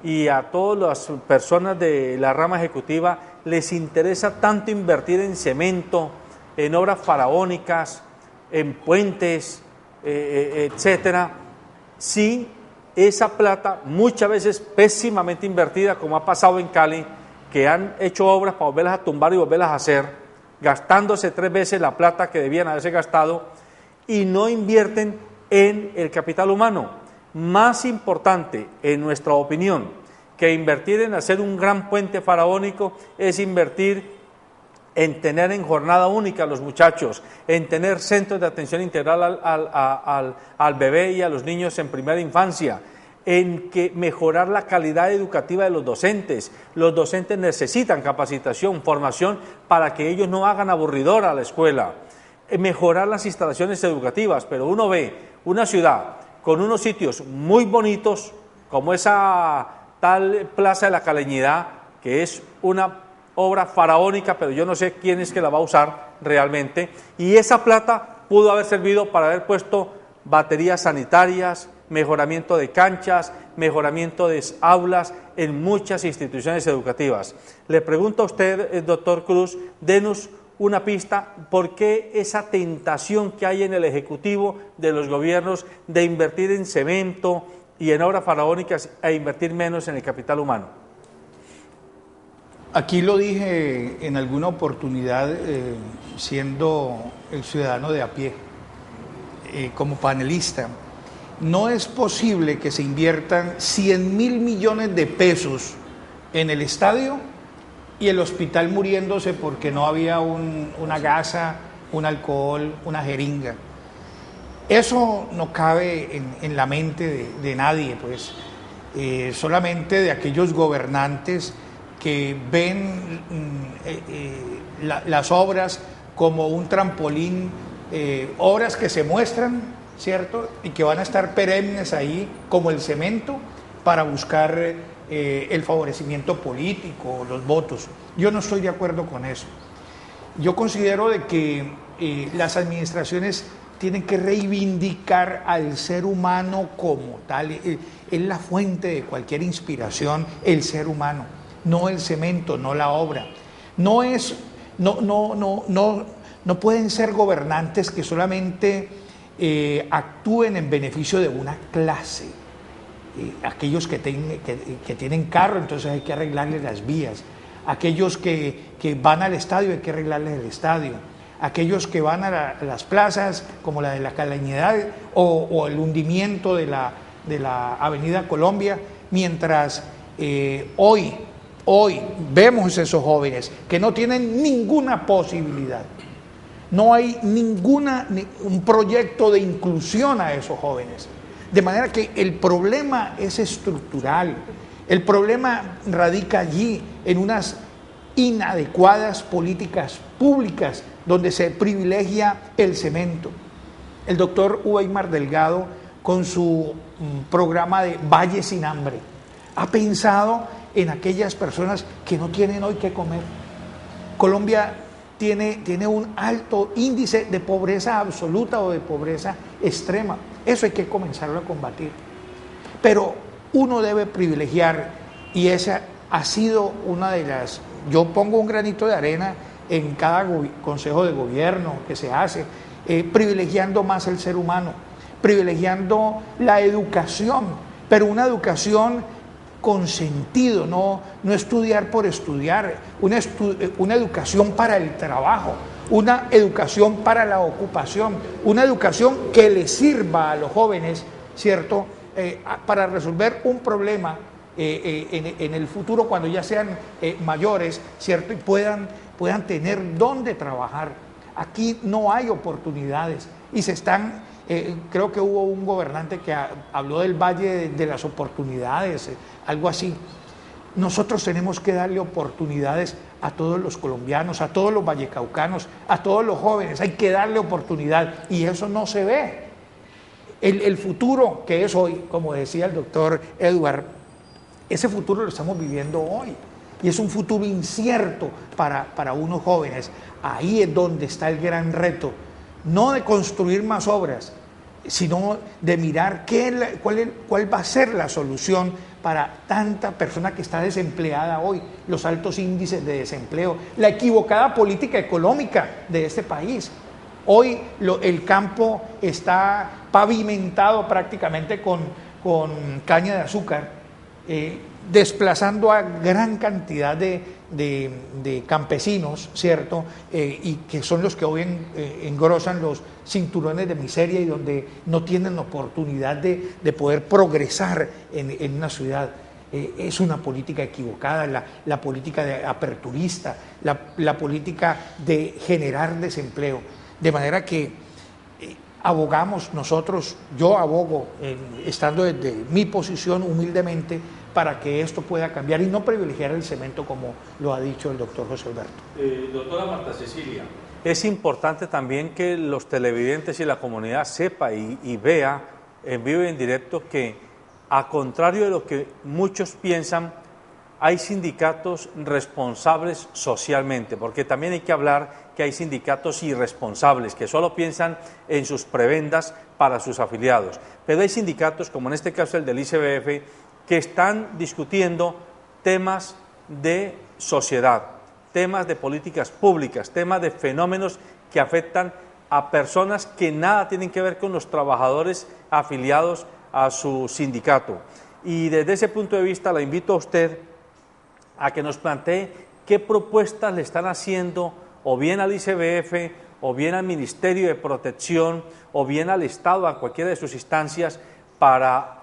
y a todas las personas de la rama ejecutiva les interesa tanto invertir en cemento, en obras faraónicas, en puentes, etcétera, si esa plata muchas veces pésimamente invertida, como ha pasado en Cali, que han hecho obras para volverlas a tumbar y volverlas a hacer, gastándose 3 veces la plata que debían haberse gastado, y no invierten en el capital humano? Más importante, en nuestra opinión, que invertir en hacer un gran puente faraónico es invertir en tener en jornada única a los muchachos, en tener centros de atención integral al bebé y a los niños en primera infancia, en que mejorar la calidad educativa de los docentes. Los docentes necesitan capacitación, formación, para que ellos no hagan aburridora a la escuela. Mejorar las instalaciones educativas, pero uno ve una ciudad con unos sitios muy bonitos, como esa tal Plaza de la Caleñidad, que es una obra faraónica, pero yo no sé quién es que la va a usar realmente, y esa plata pudo haber servido para haber puesto baterías sanitarias, mejoramiento de canchas, mejoramiento de aulas en muchas instituciones educativas. Le pregunto a usted, doctor Cruz, denos una pista, ¿por qué esa tentación que hay en el Ejecutivo de los gobiernos de invertir en cemento y en obras faraónicas e invertir menos en el capital humano? Aquí lo dije en alguna oportunidad, siendo el ciudadano de a pie, como panelista. No es posible que se inviertan 100.000 millones de pesos en el estadio y el hospital muriéndose porque no había una gasa, un alcohol, una jeringa. Eso no cabe en la mente de nadie, pues, solamente de aquellos gobernantes que ven las obras como un trampolín, obras que se muestran, ¿cierto? Y que van a estar perennes ahí como el cemento para buscar el favorecimiento político, los votos. Yo no estoy de acuerdo con eso. Yo considero de que las administraciones tienen que reivindicar al ser humano como tal. Es la fuente de cualquier inspiración, el ser humano, no el cemento, no la obra. No pueden ser gobernantes que solamente actúen en beneficio de una clase. Aquellos que tienen carro, entonces hay que arreglarles las vías. Aquellos que van al estadio, hay que arreglarles el estadio. Aquellos que van a las plazas, como la de la Caleñidad o el hundimiento de la Avenida Colombia, mientras hoy vemos esos jóvenes que no tienen ninguna posibilidad. No hay un proyecto de inclusión a esos jóvenes. De manera que el problema es estructural. El problema radica allí en unas inadecuadas políticas públicas donde se privilegia el cemento. El doctor Weimar Delgado, con su programa de Valle sin Hambre, ha pensado en aquellas personas que no tienen hoy qué comer. Colombia tiene un alto índice de pobreza absoluta o de pobreza extrema. Eso hay que comenzarlo a combatir. Pero uno debe privilegiar, y esa ha sido una de las... Yo pongo un granito de arena en cada consejo de gobierno que se hace, privilegiando más el ser humano, privilegiando la educación, pero una educación con sentido, no estudiar por estudiar, una educación para el trabajo, una educación para la ocupación, una educación que le sirva a los jóvenes, ¿cierto?, para resolver un problema en el futuro cuando ya sean mayores, ¿cierto?, y puedan tener dónde trabajar. Aquí no hay oportunidades y se están, creo que hubo un gobernante que habló del Valle de las Oportunidades, algo así. Nosotros tenemos que darle oportunidades a todos los colombianos, a todos los vallecaucanos, a todos los jóvenes, hay que darle oportunidad y eso no se ve. El futuro que es hoy, como decía el doctor Eduard, ese futuro lo estamos viviendo hoy y es un futuro incierto para unos jóvenes. Ahí es donde está el gran reto, no de construir más obras, sino de mirar cuál va a ser la solución para tanta persona que está desempleada hoy, los altos índices de desempleo, la equivocada política económica de este país. Hoy el campo está pavimentado prácticamente con caña de azúcar, desplazando a gran cantidad de campesinos, ¿cierto? Y que son los que hoy engrosan los cinturones de miseria y donde no tienen oportunidad de poder progresar en una ciudad. Es una política equivocada, la política aperturista, la política de generar desempleo. De manera que abogamos nosotros, yo abogo, estando desde mi posición humildemente, para que esto pueda cambiar y no privilegiar el cemento como lo ha dicho el doctor José Alberto. Doctora Marta Cecilia, es importante también que los televidentes y la comunidad sepa y vea en vivo y en directo que, a contrario de lo que muchos piensan, hay sindicatos responsables socialmente, porque también hay que hablar que hay sindicatos irresponsables, que solo piensan en sus prebendas para sus afiliados. Pero hay sindicatos, como en este caso el del ICBF, que están discutiendo temas de sociedad, temas de políticas públicas, temas de fenómenos que afectan a personas que nada tienen que ver con los trabajadores afiliados a su sindicato. Y desde ese punto de vista la invito a usted a que nos plantee qué propuestas le están haciendo o bien al ICBF, o bien al Ministerio de Protección, o bien al Estado, a cualquiera de sus instancias, para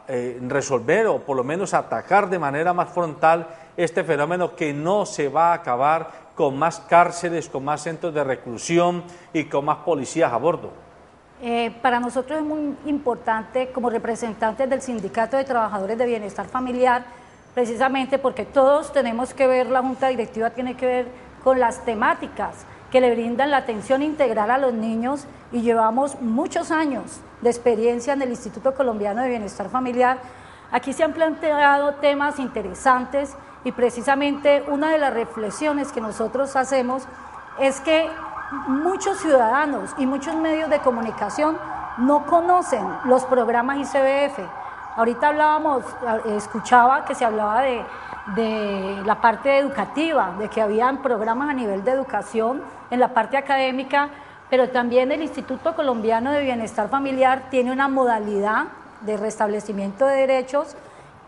resolver o por lo menos atacar de manera más frontal este fenómeno que no se va a acabar con más cárceles, con más centros de reclusión y con más policías a bordo. Para nosotros es muy importante, como representantes del Sindicato de Trabajadores de Bienestar Familiar, precisamente porque todos tenemos que ver, la Junta Directiva tiene que ver con las temáticas que le brindan la atención integral a los niños, y llevamos muchos años de experiencia en el Instituto Colombiano de Bienestar Familiar. Aquí se han planteado temas interesantes y precisamente una de las reflexiones que nosotros hacemos es que muchos ciudadanos y muchos medios de comunicación no conocen los programas ICBF. Ahorita escuchaba que se hablaba de la parte educativa, de que habían programas a nivel de educación en la parte académica, pero también el Instituto Colombiano de Bienestar Familiar tiene una modalidad de restablecimiento de derechos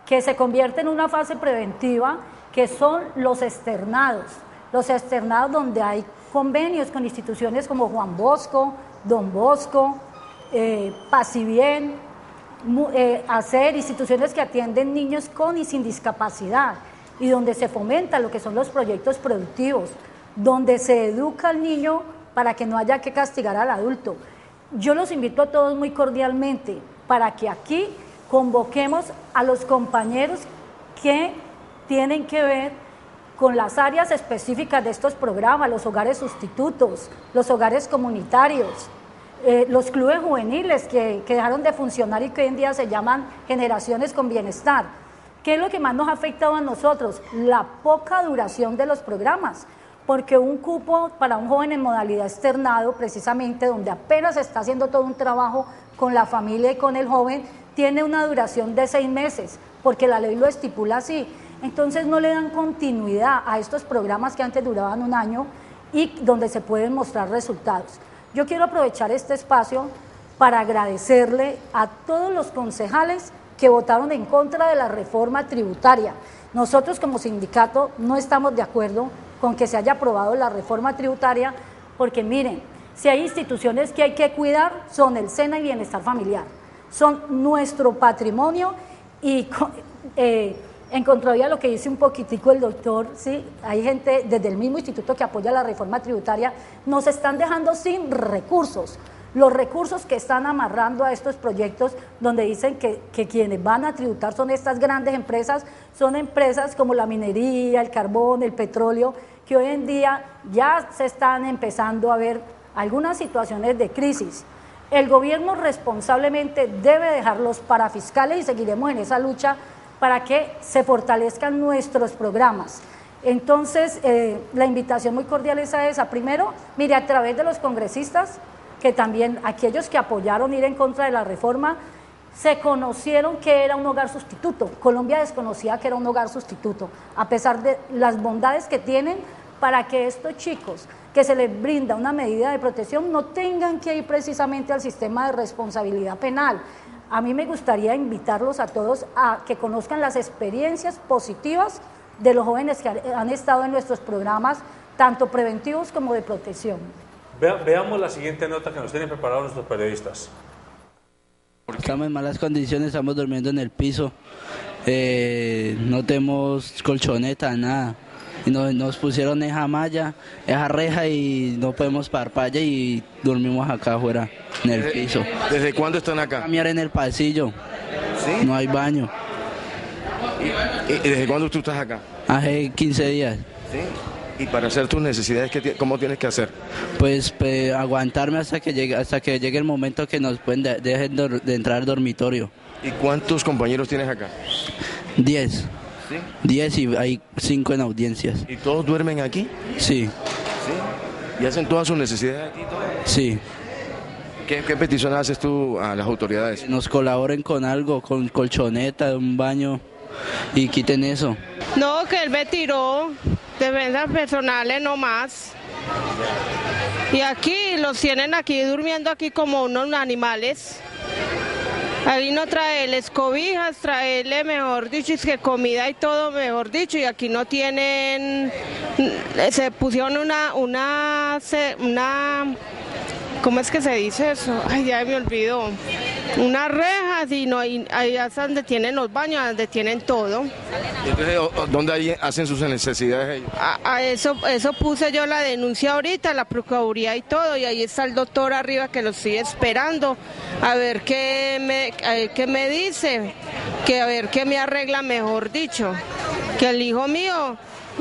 que se convierte en una fase preventiva, que son los externados donde hay convenios con instituciones como Juan Bosco, Don Bosco, Paz y Bien, hacer instituciones que atienden niños con y sin discapacidad, y donde se fomenta lo que son los proyectos productivos, donde se educa al niño para que no haya que castigar al adulto. Yo los invito a todos muy cordialmente para que aquí convoquemos a los compañeros que tienen que ver con las áreas específicas de estos programas, los hogares sustitutos, los hogares comunitarios, los clubes juveniles que dejaron de funcionar y que hoy en día se llaman Generaciones con Bienestar. ¿Qué es lo que más nos ha afectado a nosotros? La poca duración de los programas, porque un cupo para un joven en modalidad externado, precisamente donde apenas se está haciendo todo un trabajo con la familia y con el joven, tiene una duración de 6 meses, porque la ley lo estipula así. Entonces no le dan continuidad a estos programas que antes duraban 1 año y donde se pueden mostrar resultados. Yo quiero aprovechar este espacio para agradecerle a todos los concejales que votaron en contra de la reforma tributaria. Nosotros como sindicato no estamos de acuerdo con que se haya aprobado la reforma tributaria, porque miren, si hay instituciones que hay que cuidar, son el SENA y Bienestar Familiar, son nuestro patrimonio y en contravía a lo que dice un poquitico el doctor, ¿sí? Hay gente desde el mismo instituto que apoya la reforma tributaria, nos están dejando sin recursos. Los recursos que están amarrando a estos proyectos, donde dicen que quienes van a tributar son estas grandes empresas, son empresas como la minería, el carbón, el petróleo, que hoy en día ya se están empezando a ver algunas situaciones de crisis. El gobierno responsablemente debe dejarlos para fiscales y seguiremos en esa lucha para que se fortalezcan nuestros programas. Entonces, la invitación muy cordial es a esa. Primero, mire, a través de los congresistas, que también aquellos que apoyaron ir en contra de la reforma, se conocieron que era un hogar sustituto. Colombia desconocía que era un hogar sustituto, a pesar de las bondades que tienen para que estos chicos, que se les brinda una medida de protección, no tengan que ir precisamente al sistema de responsabilidad penal. A mí me gustaría invitarlos a todos a que conozcan las experiencias positivas de los jóvenes que han estado en nuestros programas, tanto preventivos como de protección. Veamos la siguiente nota que nos tienen preparados nuestros periodistas. Estamos en malas condiciones, estamos durmiendo en el piso, no tenemos colchoneta, nada. Y nos pusieron esa malla, esa reja y no podemos parpalla y dormimos acá afuera, en el piso. ¿Desde cuándo están acá? Cambiar en el pasillo, ¿sí? No hay baño. ¿Y desde cuándo tú estás acá? Hace 15 días. ¿Sí? Y para hacer tus necesidades, ¿cómo tienes que hacer? Pues aguantarme hasta que llegue el momento que nos pueden dejen de entrar al dormitorio. ¿Y cuántos compañeros tienes acá? 10. ¿Sí? 10 y hay 5 en audiencias. ¿Y todos duermen aquí? Sí. ¿Sí? ¿Y hacen todas sus necesidades aquí? Sí. ¿Qué petición haces tú a las autoridades? Nos colaboren con algo, con colchoneta, un baño y quiten eso. No, que él me tiró, defensas personales no más. Y aquí los tienen aquí durmiendo aquí como unos animales. Ahí no traerles cobijas, traerle, mejor dicho, es que comida y todo, mejor dicho, y aquí no tienen, se pusieron una ¿cómo es que se dice eso? Ay, ya me olvidó. Unas rejas y ahí es donde tienen los baños, donde tienen todo. Entonces, ¿dónde ahí hacen sus necesidades ellos? Eso puse yo la denuncia ahorita, la procuraduría y todo, y ahí está el doctor arriba que lo estoy esperando, a ver qué me dice, que a ver qué me arregla, mejor dicho, que el hijo mío,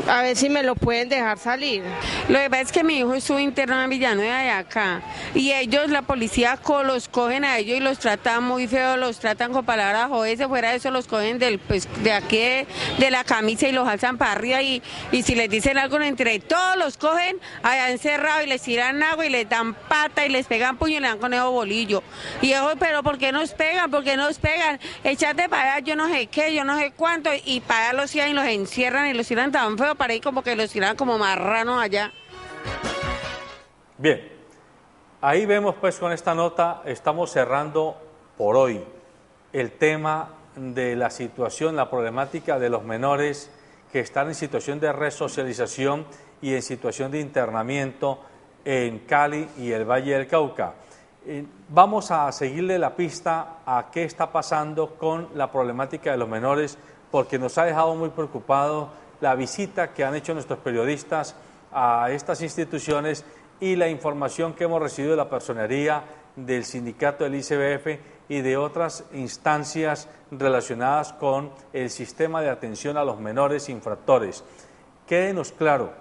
a ver si me lo pueden dejar salir. Lo que pasa es que mi hijo estuvo interno en Villanueva de acá y ellos, la policía, los cogen a ellos y los tratan muy feo, los tratan con palabras joderse, fuera de eso los cogen de aquí de la camisa y los alzan para arriba y si les dicen algo entre todos los cogen allá encerrados y les tiran agua y les dan pata y les pegan puño y le dan conejo bolillo. Y yo, pero ¿por qué nos pegan? ¿Por qué nos pegan? Échate para allá, yo no sé qué, yo no sé cuánto, y para allá los tiran y los encierran y los tiran tan feo para ahí como que los tiran como marranos allá. Bien, ahí vemos pues con esta nota, estamos cerrando por hoy el tema de la situación, la problemática de los menores que están en situación de resocialización y en situación de internamiento en Cali y el Valle del Cauca. Vamos a seguirle la pista a qué está pasando con la problemática de los menores, porque nos ha dejado muy preocupados la visita que han hecho nuestros periodistas a estas instituciones y la información que hemos recibido de la personería del sindicato del ICBF y de otras instancias relacionadas con el sistema de atención a los menores infractores. Quédenos claro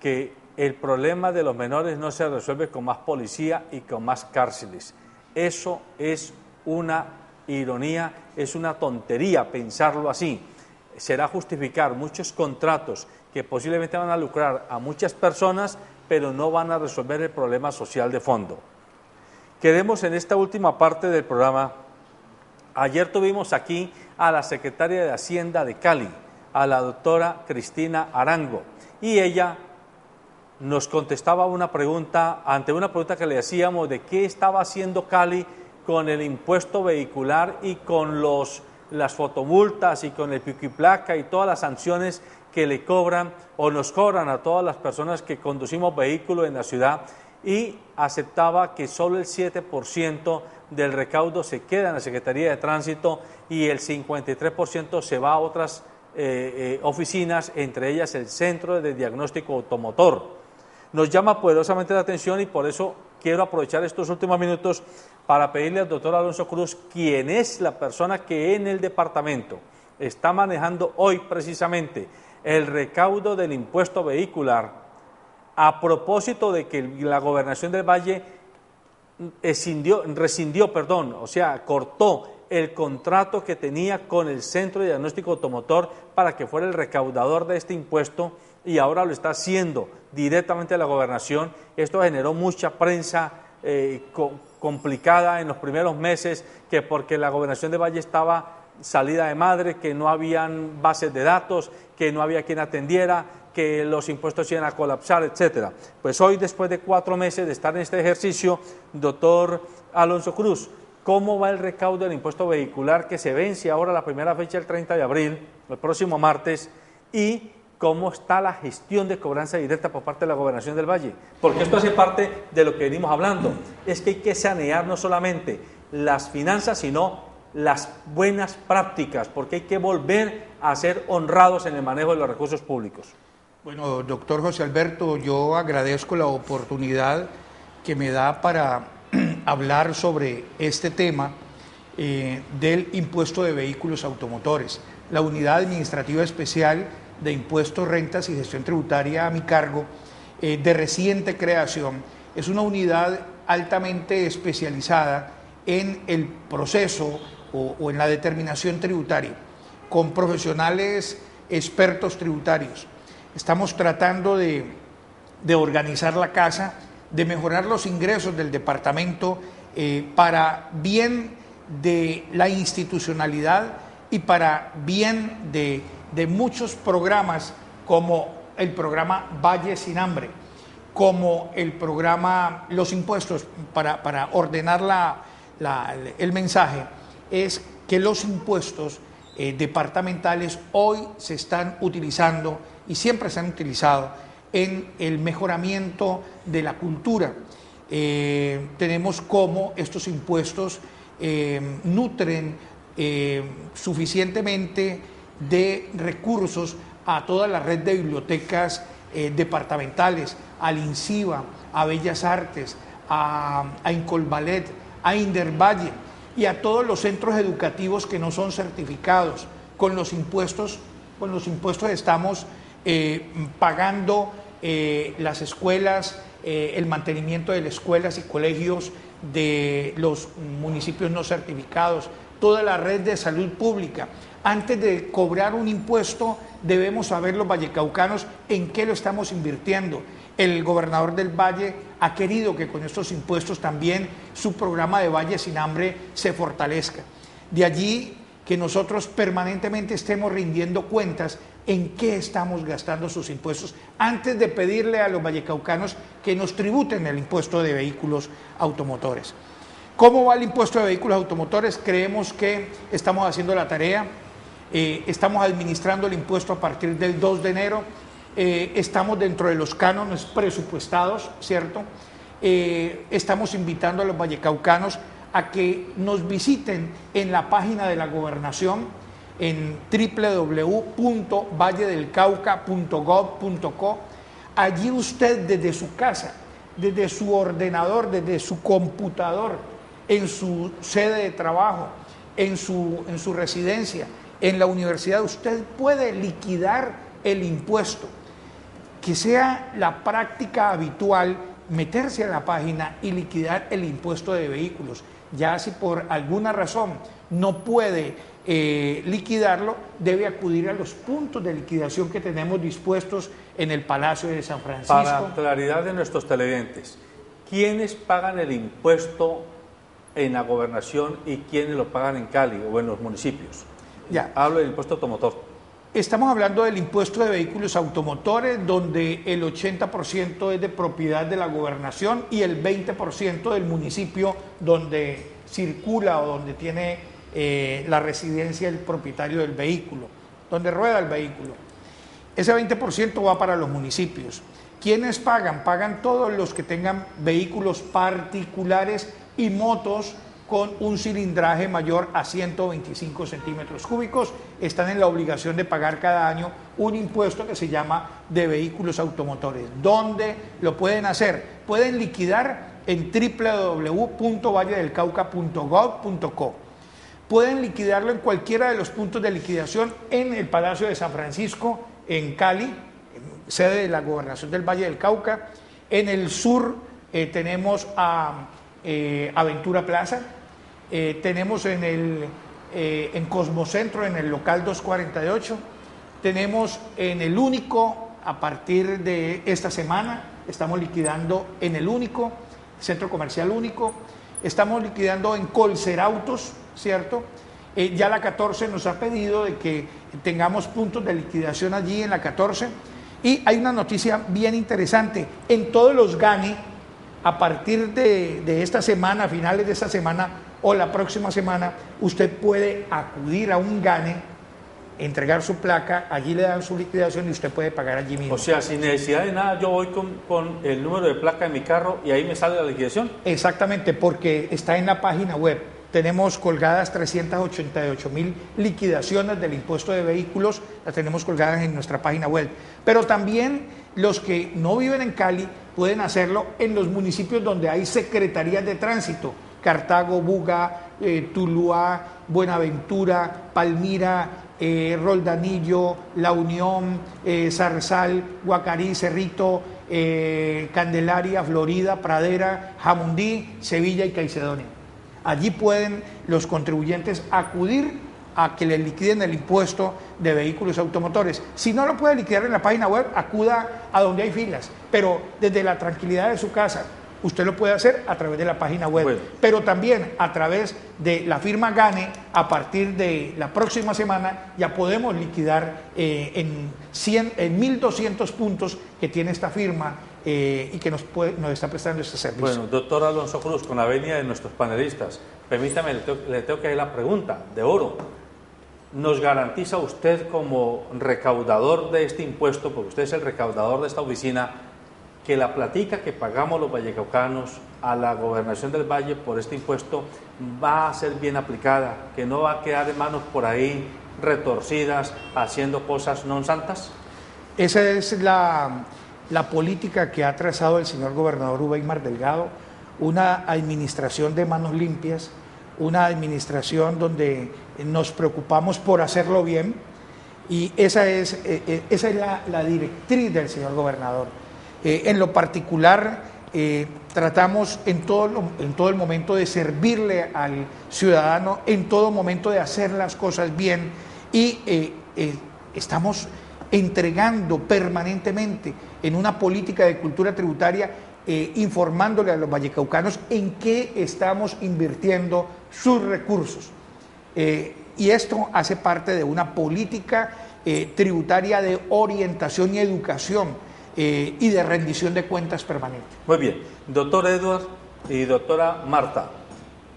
que el problema de los menores no se resuelve con más policía y con más cárceles. Eso es una ironía, es una tontería pensarlo así. Será justificar muchos contratos que posiblemente van a lucrar a muchas personas, pero no van a resolver el problema social de fondo. Quedemos en esta última parte del programa. Ayer tuvimos aquí a la secretaria de Hacienda de Cali, a la doctora Cristina Arango, y ella nos contestaba ante una pregunta que le hacíamos de qué estaba haciendo Cali con el impuesto vehicular y con los las fotomultas y con el pico y placa y todas las sanciones que le cobran o nos cobran a todas las personas que conducimos vehículos en la ciudad, y aceptaba que solo el 7% del recaudo se queda en la Secretaría de Tránsito y el 53% se va a otras oficinas, entre ellas el Centro de Diagnóstico Automotor. Nos llama poderosamente la atención y por eso quiero aprovechar estos últimos minutos para pedirle al doctor Alonso Cruz, quien es la persona que en el departamento está manejando hoy precisamente el recaudo del impuesto vehicular, a propósito de que la Gobernación del Valle cortó el contrato que tenía con el Centro de Diagnóstico Automotor para que fuera el recaudador de este impuesto, y ahora lo está haciendo directamente la Gobernación. Esto generó mucha prensa complicada en los primeros meses, que porque la Gobernación del Valle estaba salida de madre, que no habían bases de datos, que no había quien atendiera, que los impuestos iban a colapsar, etcétera. Pues hoy, después de 4 meses de estar en este ejercicio, doctor Alonso Cruz, ¿cómo va el recaudo del impuesto vehicular que se vence ahora la primera fecha, el 30 de abril, el próximo martes, y cómo está la gestión de cobranza directa por parte de la Gobernación del Valle? Porque esto hace parte de lo que venimos hablando, es que hay que sanear no solamente las finanzas, sino las buenas prácticas, porque hay que volver a ser honrados en el manejo de los recursos públicos. Bueno, doctor José Alberto, yo agradezco la oportunidad que me da para hablar sobre este tema del impuesto de vehículos automotores. La Unidad Administrativa Especial de Impuestos, Rentas y Gestión Tributaria a mi cargo, de reciente creación, es una unidad altamente especializada en el proceso o en la determinación tributaria, con profesionales expertos tributarios. Estamos tratando de organizar la casa, de mejorar los ingresos del departamento para bien de la institucionalidad y para bien de muchos programas, como el programa Valle Sin Hambre, como el programa Los Impuestos. Para ordenar el mensaje, es que los impuestos departamentales hoy se están utilizando y siempre se han utilizado en el mejoramiento de la cultura. Tenemos cómo estos impuestos nutren suficientemente de recursos a toda la red de bibliotecas departamentales, al INCIBA, a Bellas Artes, a Incolvalet, a Indervalle y a todos los centros educativos que no son certificados. Con los impuestos estamos pagando las escuelas, el mantenimiento de las escuelas y colegios de los municipios no certificados, toda la red de salud pública. Antes de cobrar un impuesto debemos saber los vallecaucanos en qué lo estamos invirtiendo. El gobernador del Valle ha querido que con estos impuestos también su programa de Valle Sin Hambre se fortalezca. De allí que nosotros permanentemente estemos rindiendo cuentas en qué estamos gastando sus impuestos antes de pedirle a los vallecaucanos que nos tributen el impuesto de vehículos automotores. ¿Cómo va el impuesto de vehículos automotores? Creemos que estamos haciendo la tarea, estamos administrando el impuesto a partir del 2 de enero, estamos dentro de los cánones presupuestados, ¿cierto? Estamos invitando a los vallecaucanos a que nos visiten en la página de la Gobernación, en www.valledelcauca.gov.co. Allí usted, desde su casa, desde su ordenador, desde su computador, en su sede de trabajo, en su residencia, en la universidad, usted puede liquidar el impuesto. Que sea la práctica habitual meterse a la página y liquidar el impuesto de vehículos. Ya si por alguna razón no puede liquidarlo, debe acudir a los puntos de liquidación que tenemos dispuestos en el Palacio de San Francisco. Para claridad de nuestros televidentes, ¿quiénes pagan el impuesto en la gobernación y quiénes lo pagan en Cali o en los municipios? Ya. Hablo del impuesto automotor. Estamos hablando del impuesto de vehículos automotores, donde el 80% es de propiedad de la gobernación y el 20% del municipio donde circula o donde tiene la residencia del propietario del vehículo, donde rueda el vehículo. Ese 20% va para los municipios. ¿Quiénes pagan? Pagan todos los que tengan vehículos particulares y motos con un cilindraje mayor a 125 centímetros cúbicos. Están en la obligación de pagar cada año un impuesto que se llama de vehículos automotores. ¿Dónde lo pueden hacer? Pueden liquidar en www.valledelcauca.gov.co. Pueden liquidarlo en cualquiera de los puntos de liquidación en el Palacio de San Francisco, en Cali, sede de la Gobernación del Valle del Cauca. En el sur tenemos a Aventura Plaza, tenemos en Cosmocentro, en el local 248, tenemos en el Único, a partir de esta semana, estamos liquidando en el Único, Centro Comercial Único, estamos liquidando en Colserautos, ¿cierto? Ya la 14 nos ha pedido de que tengamos puntos de liquidación allí en la 14, y hay una noticia bien interesante, en todos los GANI, a partir de esta semana, a finales de esta semana o la próxima semana, usted puede acudir a un GANE, entregar su placa, allí le dan su liquidación y usted puede pagar allí mismo. O sea, sin necesidad de nada, yo voy con el número de placa de mi carro y ahí me sale la liquidación. Exactamente, porque está en la página web. Tenemos colgadas 388.000 liquidaciones del impuesto de vehículos, las tenemos colgadas en nuestra página web. Pero también los que no viven en Cali pueden hacerlo en los municipios donde hay secretarías de tránsito: Cartago, Buga, Tuluá, Buenaventura, Palmira, Roldanillo, La Unión, Zarzal, Guacarí, Cerrito, Candelaria, Florida, Pradera, Jamundí, Sevilla y Caicedonia. Allí pueden los contribuyentes acudir a que les liquiden el impuesto de vehículos automotores. Si no lo puede liquidar en la página web, acuda a donde hay filas, pero desde la tranquilidad de su casa. Usted lo puede hacer a través de la página web, bueno, pero también a través de la firma GANE. A partir de la próxima semana ya podemos liquidar en 1.200 puntos que tiene esta firma y que nos está prestando este servicio. Bueno, doctor Alonso Cruz, con la venia de nuestros panelistas, permítame, le tengo que hacer la pregunta de oro. ¿Nos garantiza usted como recaudador de este impuesto, porque usted es el recaudador de esta oficina, que la platica que pagamos los vallecaucanos a la Gobernación del Valle por este impuesto va a ser bien aplicada, que no va a quedar en manos por ahí retorcidas haciendo cosas no santas? Esa es la política que ha trazado el señor gobernador Uweimar Delgado, una administración de manos limpias, una administración donde nos preocupamos por hacerlo bien, y esa es la directriz del señor gobernador. En lo particular, tratamos en todo el momento de servirle al ciudadano, en todo momento de hacer las cosas bien, y estamos entregando permanentemente en una política de cultura tributaria, informándole a los vallecaucanos en qué estamos invirtiendo sus recursos. Y esto hace parte de una política tributaria de orientación y educación, y de rendición de cuentas permanente. Muy bien, doctor Edward y doctora Marta,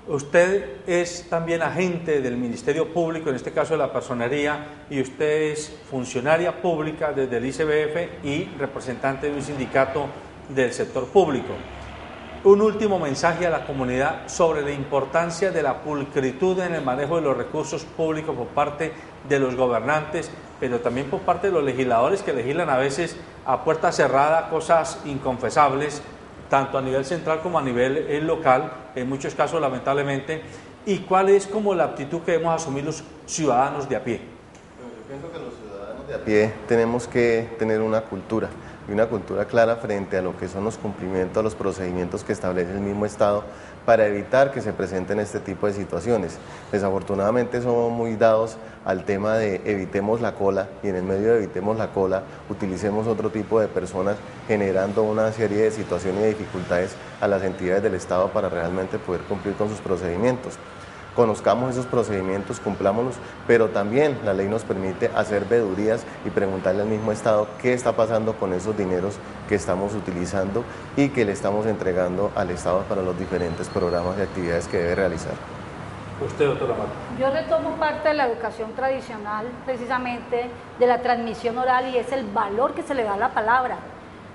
usted es también agente del Ministerio Público, en este caso de la Personería, y usted es funcionaria pública desde el ICBF y representante de un sindicato del sector público. Un último mensaje a la comunidad sobre la importancia de la pulcritud en el manejo de los recursos públicos por parte de los gobernantes, pero también por parte de los legisladores, que legislan a veces a puerta cerrada cosas inconfesables, tanto a nivel central como a nivel local, en muchos casos lamentablemente. ¿Y cuál es como la actitud que debemos asumir los ciudadanos de a pie? Yo pienso que los ciudadanos de a pie tenemos que tener una cultura, y una cultura clara frente a lo que son los cumplimientos, a los procedimientos que establece el mismo Estado para evitar que se presenten este tipo de situaciones. Desafortunadamente somos muy dados al tema de evitemos la cola, y en el medio de evitemos la cola utilicemos otro tipo de personas, generando una serie de situaciones y dificultades a las entidades del Estado para realmente poder cumplir con sus procedimientos. Conozcamos esos procedimientos, cumplámoslos, pero también la ley nos permite hacer vedurías y preguntarle al mismo Estado qué está pasando con esos dineros que estamos utilizando y que le estamos entregando al Estado para los diferentes programas y actividades que debe realizar. Usted, doctora Marta. Yo retomo parte de la educación tradicional, precisamente de la transmisión oral, y es el valor que se le da a la palabra.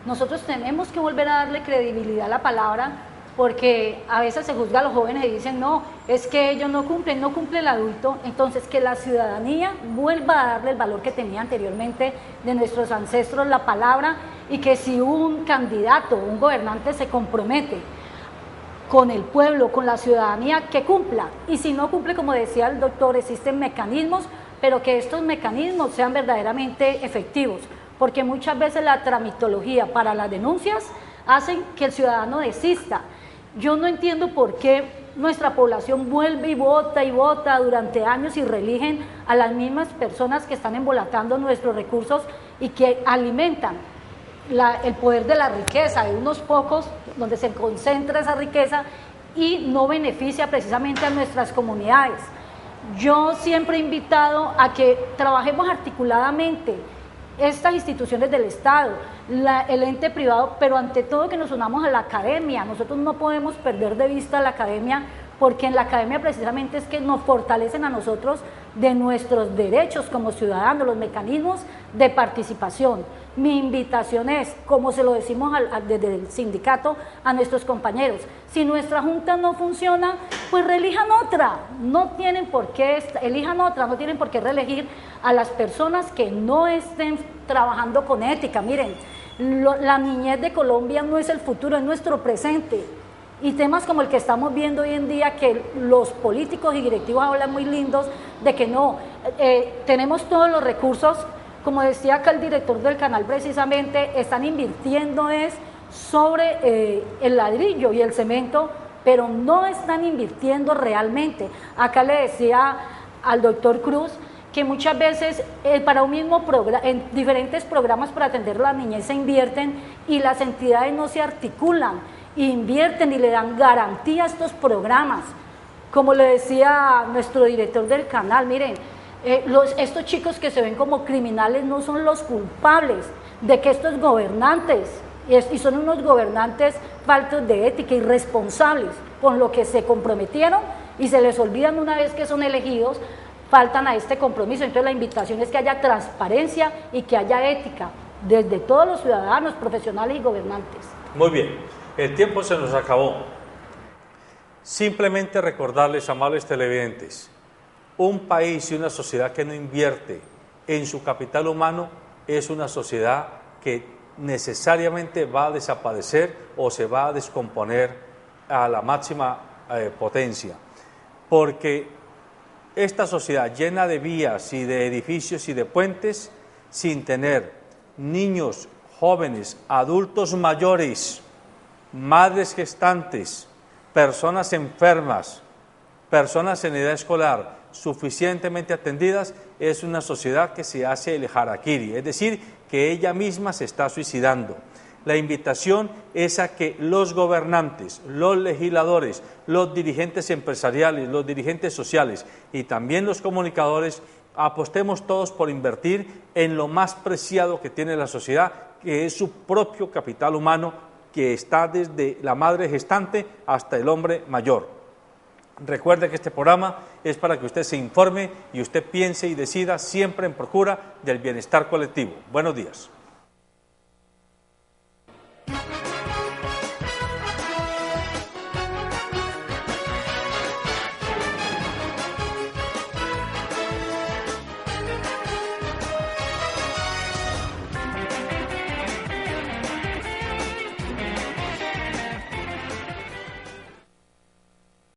Nosotros tenemos que volver a darle credibilidad a la palabra, porque a veces se juzga a los jóvenes y dicen, no, es que ellos no cumplen, no cumple el adulto. Entonces, que la ciudadanía vuelva a darle el valor que tenía anteriormente de nuestros ancestros, la palabra, y que si un candidato, un gobernante se compromete con el pueblo, con la ciudadanía, que cumpla. Y si no cumple, como decía el doctor, existen mecanismos, pero que estos mecanismos sean verdaderamente efectivos, porque muchas veces la tramitología para las denuncias hacen que el ciudadano desista. Yo no entiendo por qué nuestra población vuelve y vota durante años y reeligen a las mismas personas que están embolatando nuestros recursos y que alimentan el poder de la riqueza de unos pocos, donde se concentra esa riqueza y no beneficia precisamente a nuestras comunidades. Yo siempre he invitado a que trabajemos articuladamente estas instituciones del Estado, el ente privado, pero ante todo que nos unamos a la academia. Nosotros no podemos perder de vista la academia, porque en la academia precisamente es que nos fortalecen a nosotros de nuestros derechos como ciudadanos, los mecanismos de participación. Mi invitación es, como se lo decimos desde el sindicato a nuestros compañeros, si nuestra junta no funciona, pues reelijan otra, no tienen por qué, elijan otra, no tienen por qué reelegir a las personas que no estén trabajando con ética. Miren, la niñez de Colombia no es el futuro, es nuestro presente. Y temas como el que estamos viendo hoy en día, que los políticos y directivos hablan muy lindos de que no, tenemos todos los recursos, como decía acá el director del canal precisamente, están invirtiendo sobre el ladrillo y el cemento, pero no están invirtiendo realmente. Acá le decía al doctor Cruz que muchas veces para un mismo programa, en diferentes programas para atender a la niñez se invierten y las entidades no se articulan, invierten y le dan garantía a estos programas. Como le decía nuestro director del canal, miren, estos chicos que se ven como criminales no son los culpables de que estos gobernantes, y son unos gobernantes faltos de ética, irresponsables con lo que se comprometieron y se les olvidan una vez que son elegidos, faltan a este compromiso. Entonces la invitación es que haya transparencia y que haya ética desde todos los ciudadanos, profesionales y gobernantes. Muy bien, el tiempo se nos acabó. Simplemente recordarles, amables televidentes, un país y una sociedad que no invierte en su capital humano es una sociedad que necesariamente va a desaparecer o se va a descomponer a la máxima potencia, porque esta sociedad llena de vías y de edificios y de puentes, sin tener niños, jóvenes, adultos mayores, madres gestantes, personas enfermas, personas en edad escolar suficientemente atendidas, es una sociedad que se hace el harakiri, es decir, que ella misma se está suicidando. La invitación es a que los gobernantes, los legisladores, los dirigentes empresariales, los dirigentes sociales y también los comunicadores apostemos todos por invertir en lo más preciado que tiene la sociedad, que es su propio capital humano, que está desde la madre gestante hasta el hombre mayor. Recuerde que este programa es para que usted se informe y usted piense y decida siempre en procura del bienestar colectivo. Buenos días.